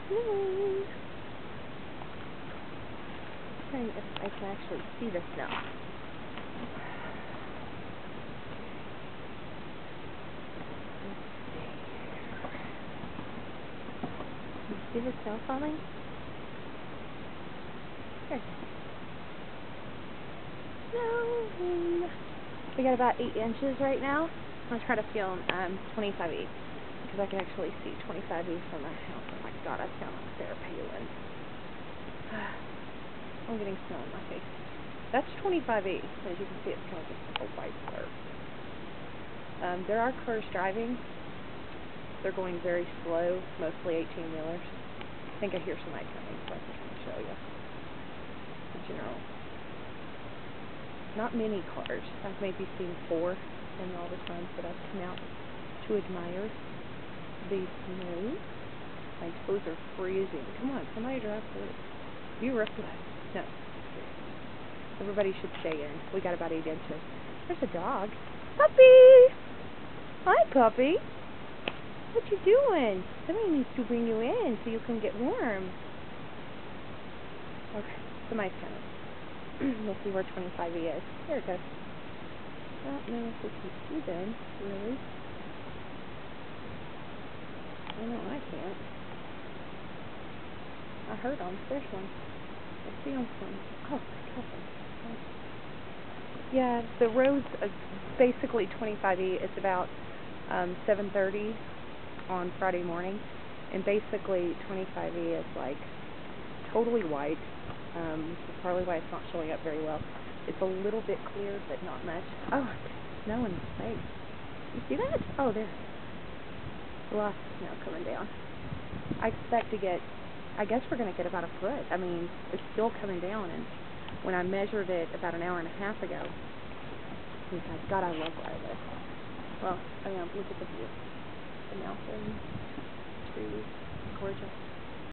snowing. Trying if I can actually see the snow. See the snow falling? There. Snowing. We got about 8 inches right now. I'm going to try to film 25E because I can actually see 25E from my house. Oh my god, I sound like Sarah Palin. I'm getting snow in my face. That's 25E. As you can see, it's kind of just like a white blur. There are cars driving. They're going very slow, mostly 18-wheelers. I think I hear somebody coming, so I can kind of show you in general. Not many cars. I've maybe seen 4 in all the times that I've come out to admire the snow. My toes are freezing. Come on, somebody drive through. You ripped it. No. Everybody should stay in. We got about 8 inches. There's a dog. Puppy! Hi, puppy. What you doing? Somebody needs to bring you in so you can get warm. Okay, somebody's coming. We'll see where 25E is. There it goes. I don't know if we can see them, really. I know I can't. I heard them. There's one. I see them from... Oh, my God. Yeah, the road's basically 25E. It's about 7:30 on Friday morning, and basically 25E is like totally white. This is probably why it's not showing up very well. It's a little bit clear, but not much. Oh, snow in his face. You see that? Oh, there. Lots of snow coming down. I expect to get, I guess we're going to get about a foot. I mean, it's still coming down, and when I measured it about an hour and a half ago, God, I love where I live. Well, I mean, look at the view. The mountains, trees, gorgeous.